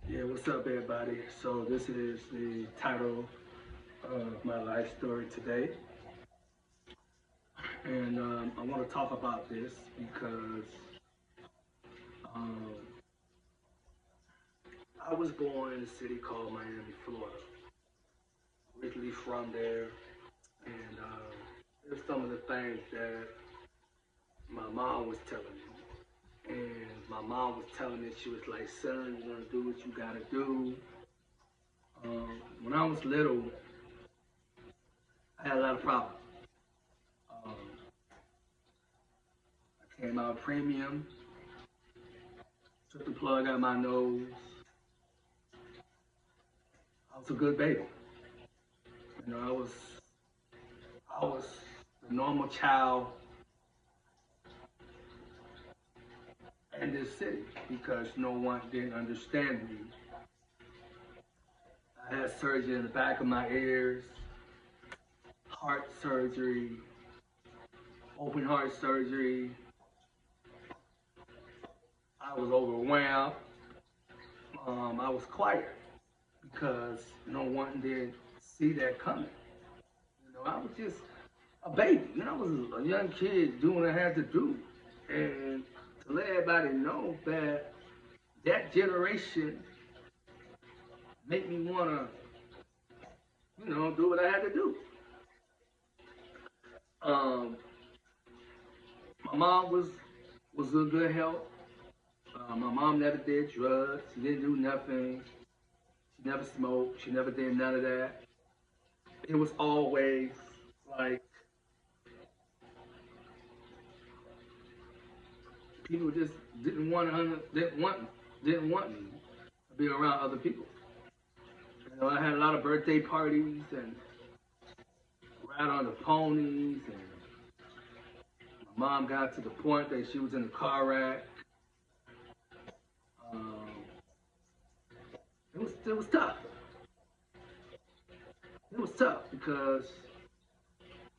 Yeah, what's up, everybody? So this is the title of my life story today, and I want to talk about this because um, I was born in a city called Miami, Florida. Originally from there, and there's some of the things that my mom was telling me, and my mom was telling me she was like, "Son, you're gonna do what you gotta do." When I was little, I had a lot of problems. Um, I came out premium. Took the plug out my nose. I was a good baby. You know, I was a normal child in this city because no one didn't understand me. I had surgery in the back of my ears, heart surgery, open heart surgery. I was overwhelmed. I was quiet because no one did see that coming. You know, I was just a baby. You know, I was a young kid doing what I had to do. And to let everybody know that that generation made me want to, do what I had to do. Um, my mom was in good health. My mom never did drugs. She didn't do nothing. She never smoked. She never did none of that. It was always like people just didn't want me to be around other people. You know, I had a lot of birthday parties and ride on the ponies, and my mom got to the point that she was in a car wreck. Um, it was tough. It was tough because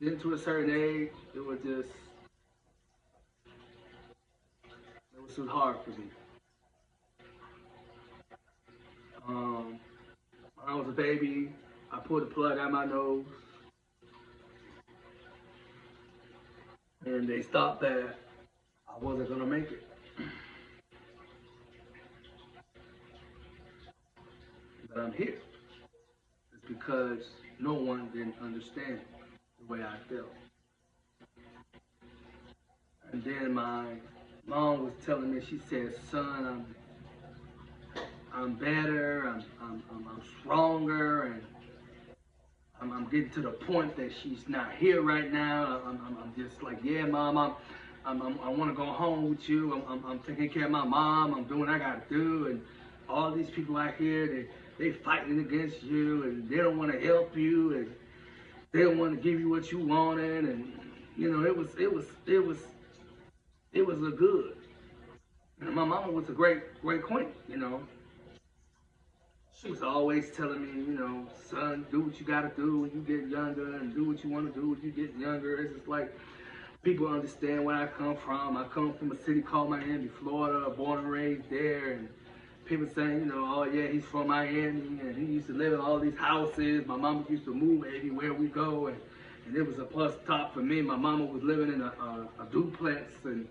getting to a certain age, it was just hard for me. Um, when I was a baby, I pulled the plug out my nose, and they thought that I wasn't gonna make it, but I'm here. It's because no one didn't understand the way I felt. And then my mom was telling me, she said, "Son, I'm better. I'm stronger, and I'm getting to the point that she's not here right now. I'm just like, yeah, mom, I want to go home with you. I'm taking care of my mom. I'm doing what I got to do. And all these people out here, they fighting against you, and they don't want to help you, and they don't want to give you what you wanted. And it was a good. And my mama was a great queen. She was always telling me, son, do what you gotta do when you get younger, and do what you want to do when you get younger. It's just like people understand where I come from. I come from a city called Miami, Florida, born and raised there, and people saying, oh yeah, he's from Miami, and he used to live in all these houses. My mama used to move everywhere we go, and it was a plus top for me. My mama was living in a duplex, and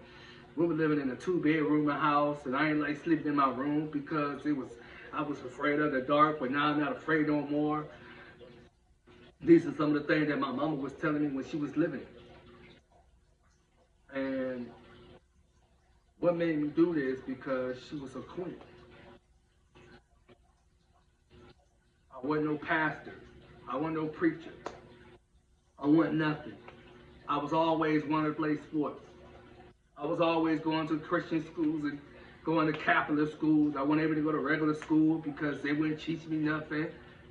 we were living in a two-bedroom house, and I ain't like sleeping in my room because I was afraid of the dark, but now I'm not afraid no more. These are some of the things that my mama was telling me when she was living. And what made me do this, because she was a queen. I wasn't no pastor. I wasn't no preacher. I wasn't nothing. I was always wanting to play sports. I was always going to Christian schools and going to Catholic schools. I wasn't able to go to regular school because they wouldn't teach me nothing.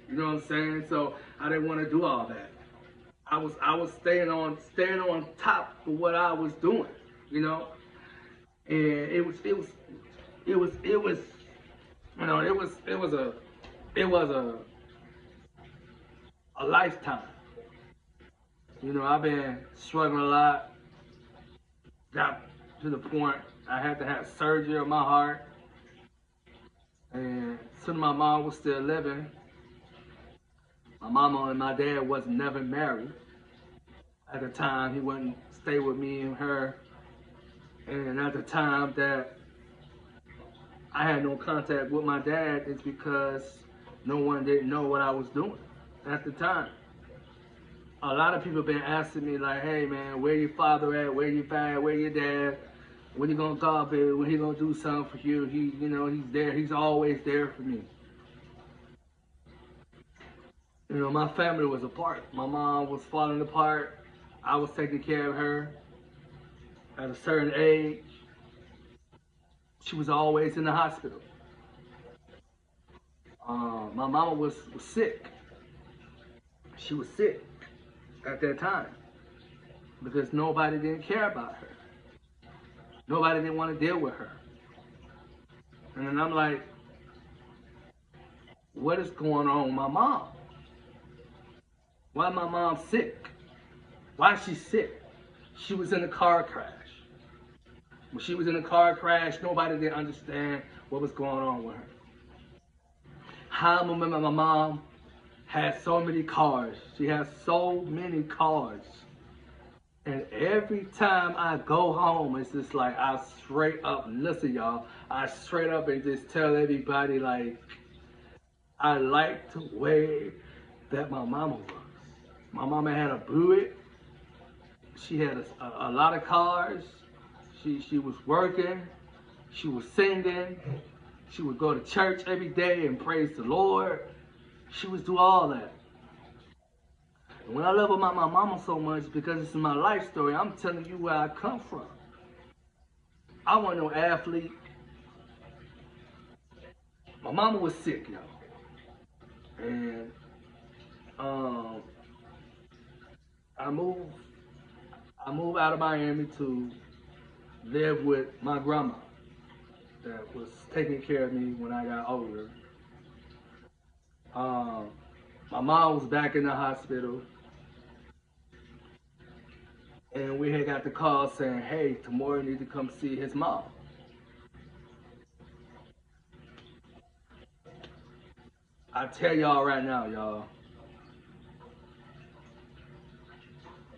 You know what I'm saying? So I didn't want to do all that. I was staying on top of what I was doing, and it was a lifetime. I've been struggling a lot. Got to the point I had to have surgery on my heart, and Since my mom was still living, my mama and my dad was never married. At the time, he wouldn't stay with me and her. And at the time that I had no contact with my dad, it's because no one didn't know what I was doing at the time. A lot of people been asking me like, hey man, where your father at? Where your dad? Where your dad? When you gonna call him? When he gonna do something for you? He's there. He's always there for me. My family was apart. My mom was falling apart. I was taking care of her. At a certain age, she was always in the hospital. My mama was sick. She was sick at that time because nobody didn't care about her. Nobody didn't want to deal with her. And then I'm like, what is going on with my mom? Why my mom sick? Why is she sick? She was in a car crash. When she was in a car crash, nobody didn't understand what was going on with her. I remember my mom had so many cars. She has so many cars. And every time I go home, it's just like I straight up, listen y'all, I straight up and just tell everybody like, I like the way that my mama was. My mama had a Buick. She had a lot of cars. She was working. She was singing. She would go to church every day and praise the Lord. She would do all that. And what I love about my mama so much, because it's my life story, I'm telling you where I come from. I wasn't no athlete. My mama was sick, y'all. And I moved out of Miami to live with my grandma that was taking care of me when I got older. My mom was back in the hospital, and we had got the call saying, hey, Timori needs to come see his mom. I tell y'all right now,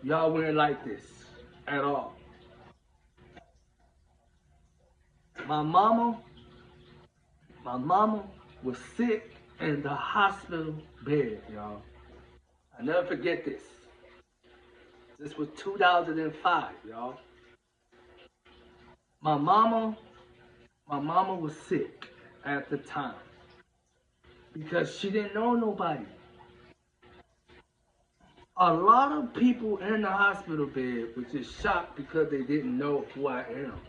y'all wouldn't like this at all. My mama was sick in the hospital bed, y'all. I never forget this. This was 2005, y'all. My mama was sick at the time because she didn't know nobody. A lot of people in the hospital bed were just shocked because they didn't know who I am.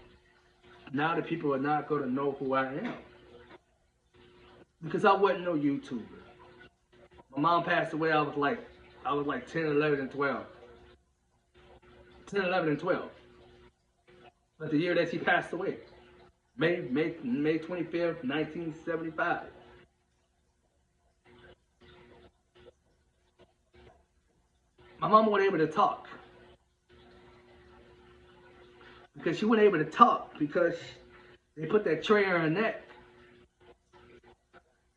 Now the people are not going to know who I am. Because I wasn't no YouTuber. My mom passed away, I was like 10, 11, and 12. 10, 11, and 12. But the year that she passed away, May 25th, 1975. My mama wasn't able to talk. Because she wasn't able to talk because they put that tray on her neck.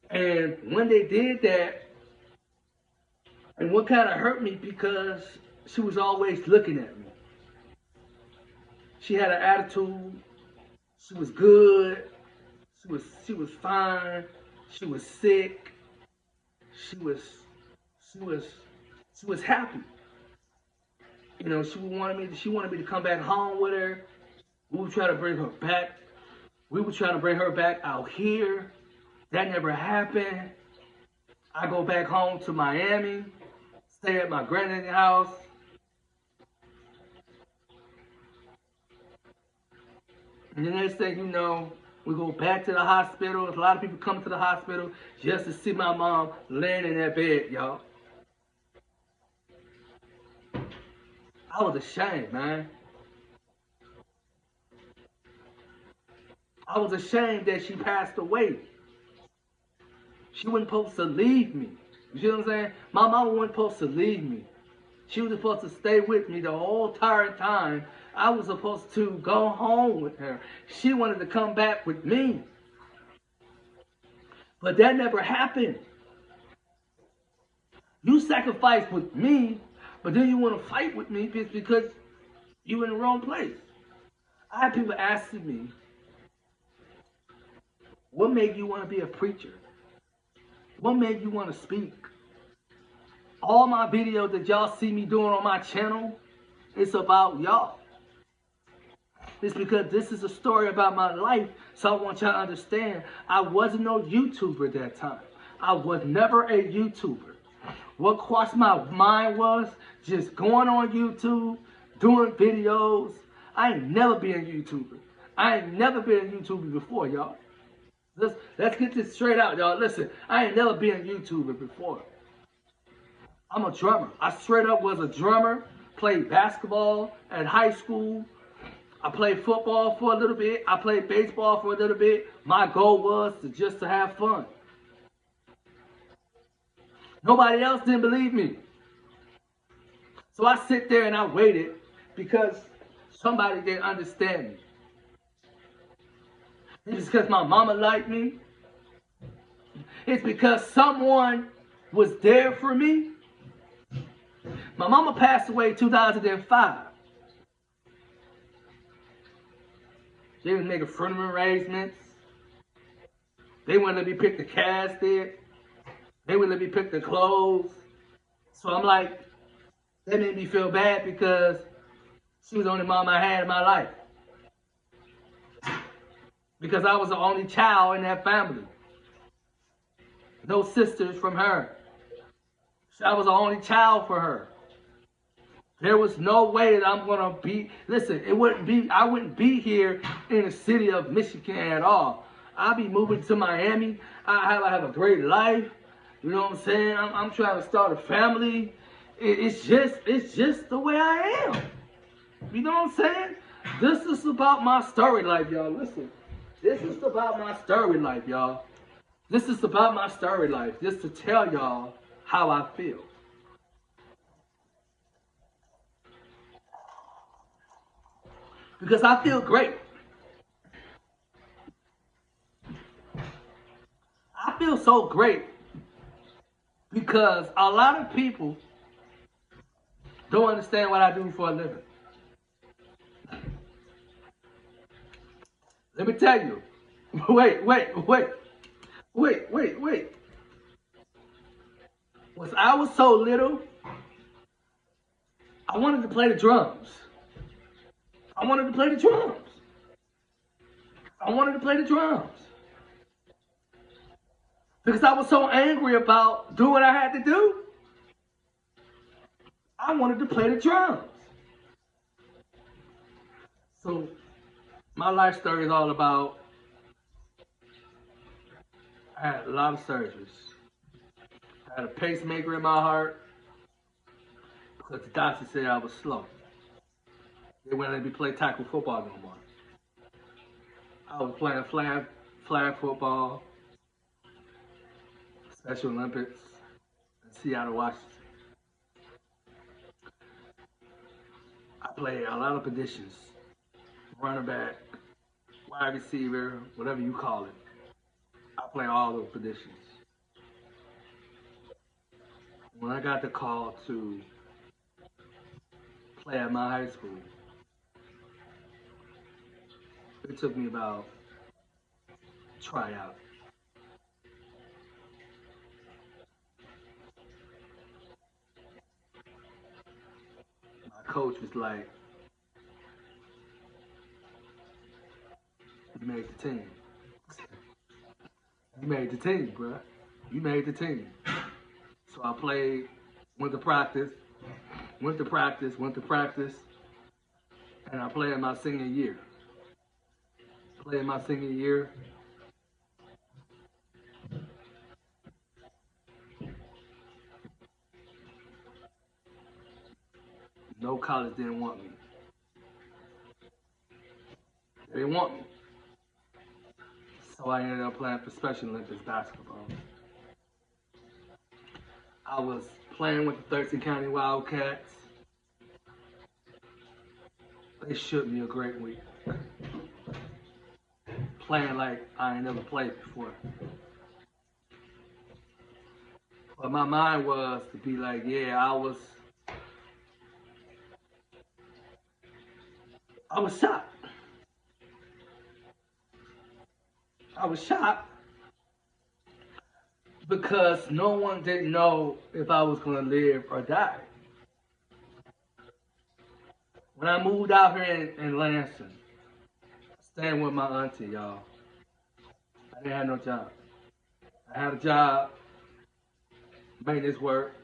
And when they did that, and what kind of hurt me because she was always looking at me. She had an attitude. She was good. She was fine. She was sick. She was happy. She wanted me to come back home with her. We were trying to bring her back. We were trying to bring her back out here. That never happened. I go back home to Miami, stay at my granddad's house. And the next thing you know, we go back to the hospital. A lot of people come to the hospital just to see my mom laying in that bed, y'all. I was ashamed, man. I was ashamed that she passed away. She wasn't supposed to leave me. You see what I'm saying? My mama wasn't supposed to leave me. She was supposed to stay with me the whole entire time. I was supposed to go home with her. She wanted to come back with me. But that never happened. You sacrificed with me, but then you want to fight with me just because you in the wrong place. I have people asking me, what made you want to be a preacher? What made you want to speak? All my videos that y'all see me doing on my channel, it's about y'all. It's because this is a story about my life, so I want y'all to understand I wasn't no YouTuber at that time. I was never a YouTuber. What crossed my mind was just going on YouTube, doing videos. I ain't never been a YouTuber. I ain't never been a YouTuber before, y'all. Let's get this straight out, y'all. Listen, I ain't never been a YouTuber before. I'm a drummer. I straight up was a drummer, played basketball at high school. I played football for a little bit. I played baseball for a little bit. My goal was just to have fun. Nobody else didn't believe me. So I sit there and I waited because somebody didn't understand me. It's because my mama liked me. It's because someone was there for me. My mama passed away in 2005. They was making funeral arrangements. They wouldn't let me pick the casket. They wouldn't let me pick the clothes. So I'm like, that made me feel bad because she was the only mom I had in my life. Because I was the only child in that family. No sisters from her. So I was the only child for her. There was no way that I'm gonna be, listen, I wouldn't be here in the city of Michigan at all. I'll be moving to Miami. I have a great life. You know what I'm saying? I'm trying to start a family. It's just the way I am. You know what I'm saying? This is about my story life, y'all. Listen, this is about my story life, y'all. This is about my story life, just to tell y'all how I feel. Because I feel great. I feel so great because a lot of people don't understand what I do for a living. Let me tell you. Wait. When I was so little, I wanted to play the drums. I wanted to play the drums. Because I was so angry about doing what I had to do. I wanted to play the drums. So my life story is all about, I had a lot of surgeries. I had a pacemaker in my heart because the doctor said I was slow. They wouldn't let me play tackle football no more. I was playing flag football, Special Olympics in Seattle, Washington. I played a lot of positions. Running back, wide receiver, whatever you call it. I play all those positions. When I got the call to play at my high school, it took me about tryout. My coach was like, you made the team. You made the team, bro. You made the team. So I played, went to practice, and I played my senior year. No college didn't want me. They didn't want me. So I ended up playing for Special Olympics basketball. I was playing with the Thurston County Wildcats. They shook me a great week. Playing like I ain't never played before. But my mind was to be like, yeah, I was shocked. I was shocked because no one didn't know if I was gonna live or die. When I moved out here in Lansing, staying with my auntie, y'all, I didn't have no job. I had a job, maintenance work,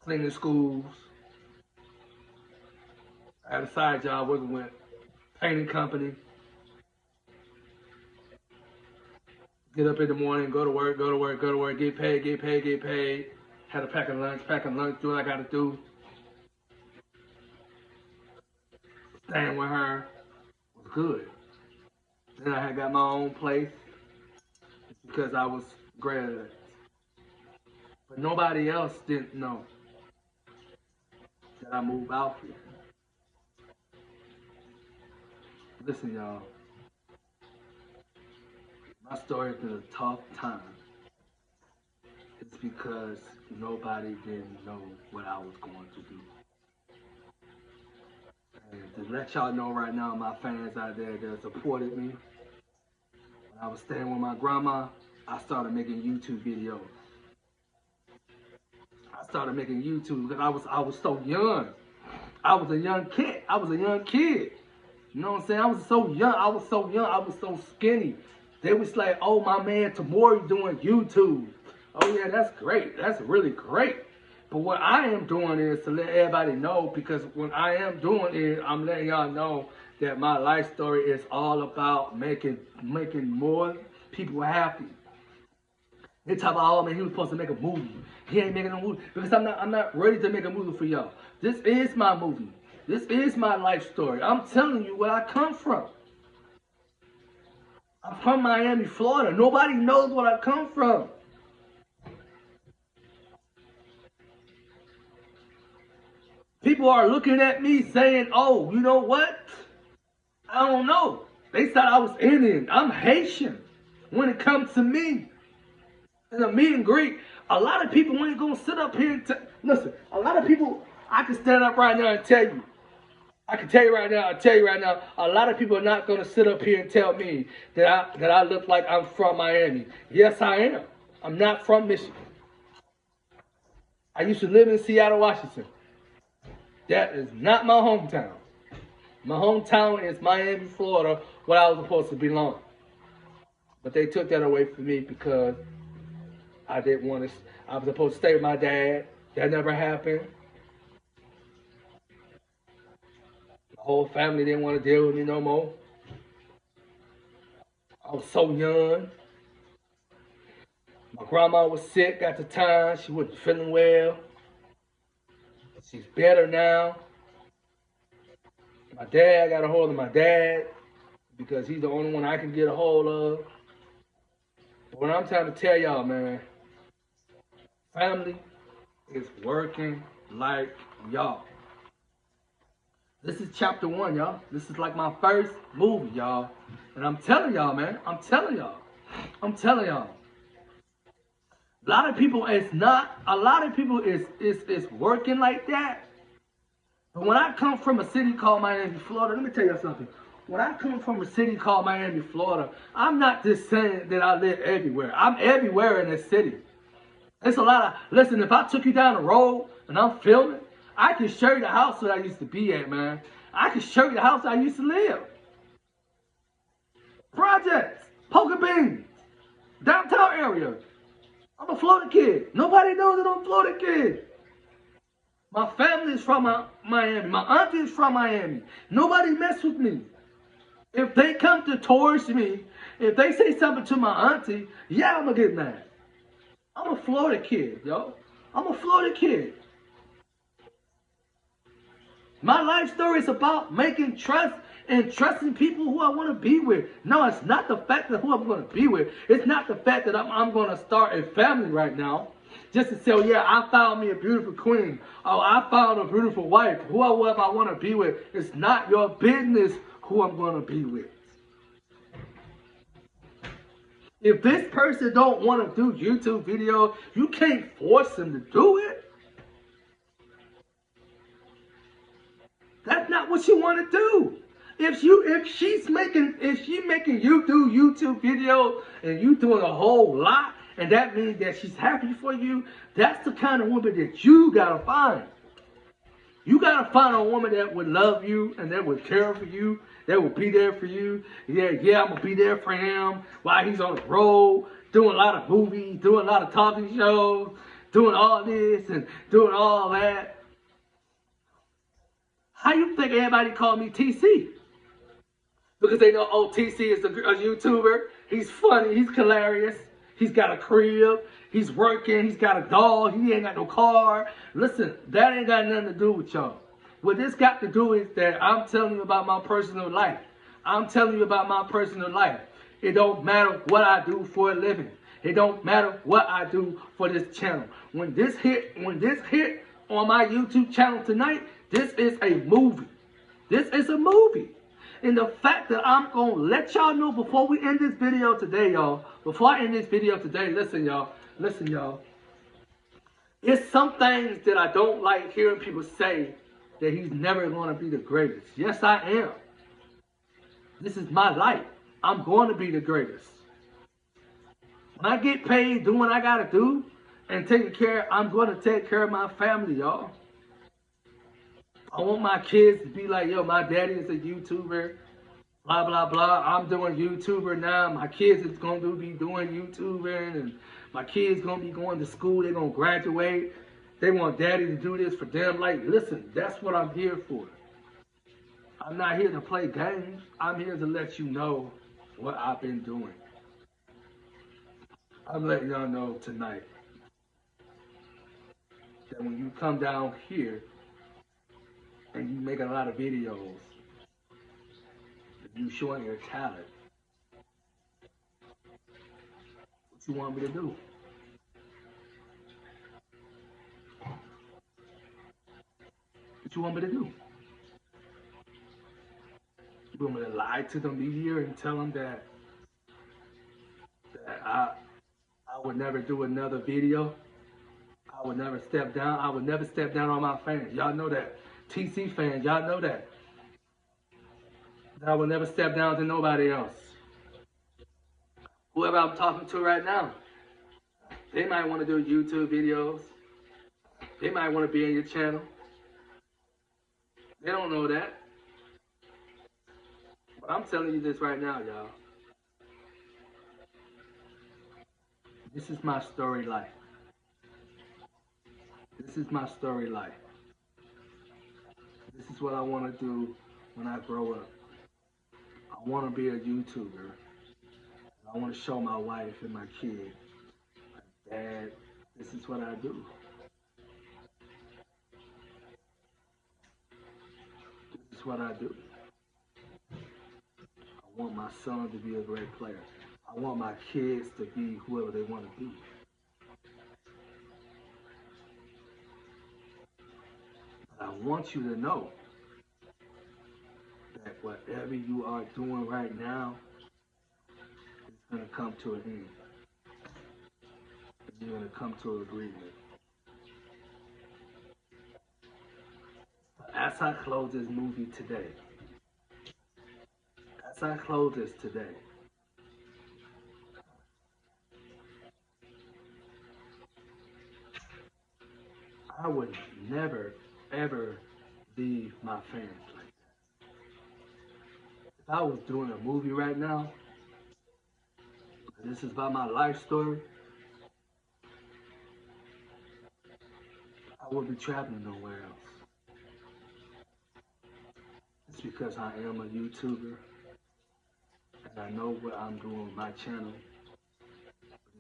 cleaning schools. I had a side job working with painting company. Get up in the morning, go to work, go to work, go to work, get paid, get paid, get paid. Had to pack a lunch, do what I gotta do. Staying with her was good. Then I had got my own place because I was great. But nobody else didn't know that I moved out here. Listen, y'all. My story has been a tough time. It's because nobody didn't know what I was going to do. And to let y'all know right now, my fans out there that supported me, when I was staying with my grandma, I started making YouTube videos. I started making YouTube because I was so young. I was a young kid. You know what I'm saying? I was so young. I was so skinny. They was like, oh, my man Timori doing YouTube. Oh, yeah, that's great. That's really great. But what I am doing is to let everybody know, because when I am doing it, I'm letting y'all know that my life story is all about making more people happy. They talk about, oh man, he was supposed to make a movie. He ain't making no movie because I'm not ready to make a movie for y'all. This is my movie. This is my life story. I'm telling you where I come from. I'm from Miami, Florida. Nobody knows where I come from. People are looking at me saying, oh, you know what? I don't know. They thought I was Indian. I'm Haitian. When it comes to me, in a meet and greet, a lot of people ain't gonna sit up here and listen. A lot of people, I can stand up right now and tell you. I can tell you right now, a lot of people are not gonna sit up here and tell me that I look like I'm from Miami. Yes, I am. I'm not from Michigan. I used to live in Seattle, Washington. That is not my hometown. My hometown is Miami, Florida, where I was supposed to belong. But they took that away from me because I didn't want to. I was supposed to stay with my dad. That never happened. The whole family didn't want to deal with me no more. I was so young. My grandma was sick at the time. She wasn't feeling well. She's better now. My dad, I got a hold of my dad because he's the only one I can get a hold of. But what I'm trying to tell y'all, man, family is working like y'all. This is chapter 1, y'all. This is like my first movie, y'all. And I'm telling y'all, man. I'm telling y'all. A lot of people is working like that. But when I come from a city called Miami, Florida, let me tell you something. When I come from a city called Miami, Florida, I'm not just saying that I live everywhere. I'm everywhere in this city. It's a lot of, listen, if I took you down the road and I'm filming, I can show you the house that I used to be at, man. I can show you the house I used to live. Projects, Poker Beans, downtown area. I'm a Florida kid. Nobody knows that I'm a Florida kid. My family is from Miami. My auntie is from Miami. Nobody mess with me. If they come to towards me, if they say something to my auntie, yeah, I'm going to get mad. I'm a Florida kid, yo. I'm a Florida kid. My life story is about making trust and trusting people who I want to be with. No, it's not the fact that who I'm going to be with. It's not the fact that I'm going to start a family right now. Just to say, oh, yeah, I found me a beautiful queen. Oh, I found a beautiful wife. Whoever I want to be with. It's not your business who I'm going to be with. If this person don't want to do YouTube video, you can't force them to do it. That's not what you want to do. If she's making you do YouTube video and you doing a whole lot, and that means that she's happy for you, that's the kind of woman that you gotta find. You gotta find a woman that would love you and that would care for you, that would be there for you. Yeah, I'm gonna be there for him while he's on the road, doing a lot of movies, doing a lot of talking shows, doing all this and doing all that. How you think everybody call me TC? Because they know, oh, TC is a YouTuber. He's funny. He's hilarious. He's got a crib. He's working. He's got a dog. He ain't got no car. Listen, that ain't got nothing to do with y'all. What this got to do is that I'm telling you about my personal life. I'm telling you about my personal life. It don't matter what I do for a living. It don't matter what I do for this channel. When this hit on my YouTube channel tonight, this is a movie. This is a movie. And the fact that I'm going to let y'all know before we end this video today, y'all. Before I end this video today, listen, y'all. Listen, y'all. It's some things that I don't like hearing people say that he's never going to be the greatest. Yes, I am. This is my life. I'm going to be the greatest. When I get paid doing what I got to do and taking care, I'm going to take care of my family, y'all. I want my kids to be like, yo, my daddy is a YouTuber, blah, blah, blah. I'm doing YouTuber now. My kids is going to be doing YouTubing, and my kids going to be going to school. They're going to graduate. They want daddy to do this for them. Like, listen, that's what I'm here for. I'm not here to play games. I'm here to let you know what I've been doing. I'm letting y'all know tonight that when you come down here, and you make a lot of videos, you showing your talent, what you want me to do? What you want me to do? You want me to lie to the media and tell them that I would never do another video? I would never step down. I would never step down on my fans. Y'all know that. TC fans, y'all know that. That I will never step down to nobody else. Whoever I'm talking to right now, they might want to do YouTube videos. They might want to be in your channel. They don't know that. But I'm telling you this right now, y'all. This is my story life. This is my story life. This is what I want to do when I grow up. I want to be a YouTuber. I want to show my wife and my kid, Dad, this is what I do. This is what I do. I want my son to be a great player. I want my kids to be whoever they want to be. But I want you to know that whatever you are doing right now is going to come to an end. You're going to come to an agreement. As I close this movie today, I would never, ever leave my fans like that. If I was doing a movie right now, and this is about my life story, I wouldn't be traveling nowhere else. It's because I am a YouTuber, and I know what I'm doing with my channel.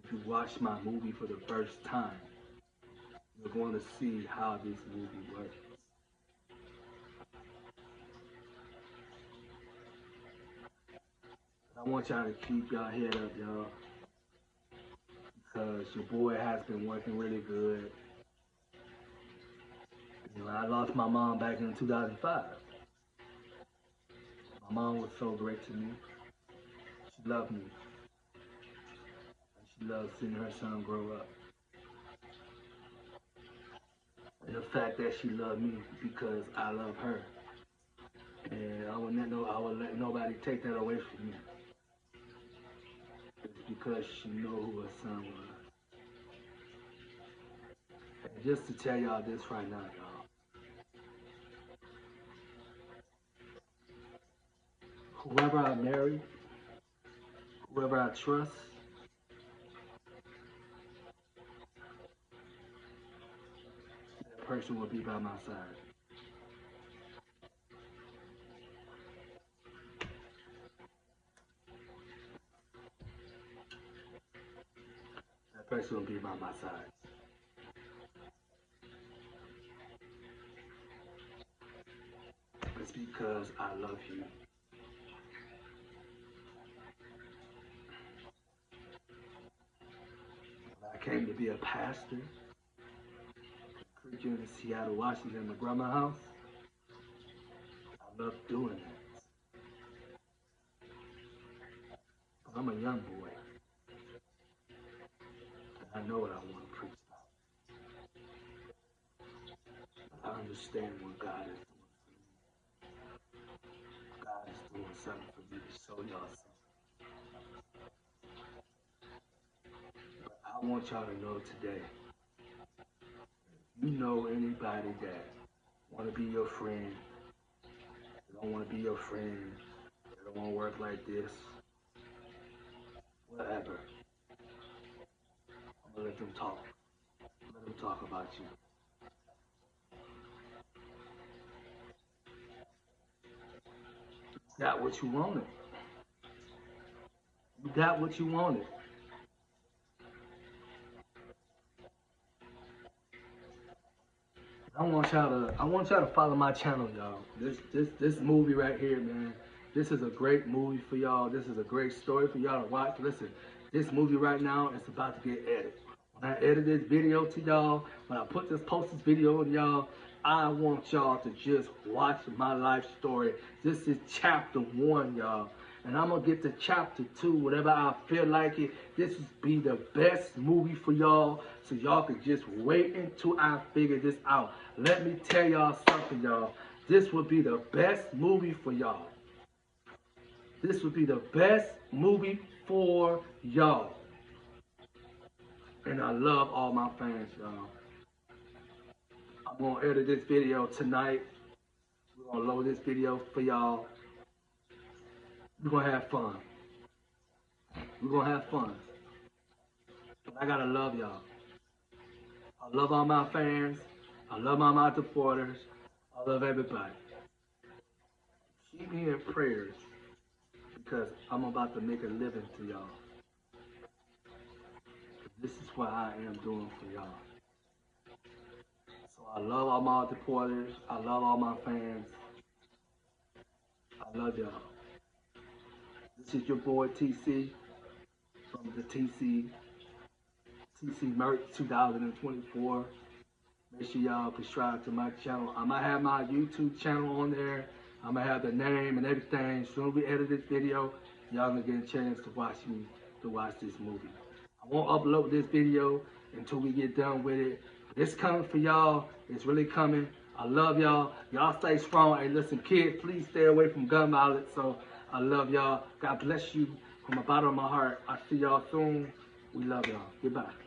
If you watch my movie for the first time, you're going to see how this movie works. I want y'all to keep y'all head up, y'all, because your boy has been working really good. You know, I lost my mom back in 2005. My mom was so great to me. She loved me. She loves seeing her son grow up. And the fact that she loved me because I love her. And I would let nobody take that away from me. It's because she knew who her son was. And just to tell y'all this right now, y'all. Whoever I marry, whoever I trust, that person will be by my side. That person will be by my side. It's because I love you. When I came to be a pastor, preaching in Seattle, Washington, my grandma's house, I love doing that. But I'm a young boy, and I know what I want to preach about. I understand what God is doing for me. God is doing something for me to show y'all something. But I want y'all to know today, you know anybody that want to be your friend, they don't want to be your friend, they don't want to work like this, whatever, I'm going to let them talk. Let them talk about you. You got what you wanted. You got what you wanted. I want y'all to follow my channel, y'all. This movie right here, man. This is a great movie for y'all. This is a great story for y'all to watch. Listen, this movie right now is about to get edited. When I edit this video to y'all, when I post this video on y'all, I want y'all to just watch my life story. This is chapter 1, y'all. And I'm going to get to chapter 2 whenever I feel like it. This will be the best movie for y'all. So y'all can just wait until I figure this out. Let me tell y'all something, y'all. This will be the best movie for y'all. This will be the best movie for y'all. And I love all my fans, y'all. I'm going to edit this video tonight. We're going to load this video for y'all. We're going to have fun. We're going to have fun. But I got to love y'all. I love all my fans. I love all my supporters. I love everybody. Keep me in prayers because I'm about to make a living for y'all. This is what I am doing for y'all. So I love all my supporters. I love all my fans. I love y'all. This is your boy TC from the TC Merch 2024. Make sure y'all subscribe to my channel. I might have my YouTube channel on there. I might have the name and everything. As soon as we edit this video, y'all gonna get a chance to watch this movie. I won't upload this video until we get done with it. It's coming for y'all. It's really coming. I love y'all. Y'all stay strong. Hey, listen, kids, please stay away from gun violence. So I love y'all. God bless you from the bottom of my heart. I'll see y'all soon. We love y'all. Goodbye.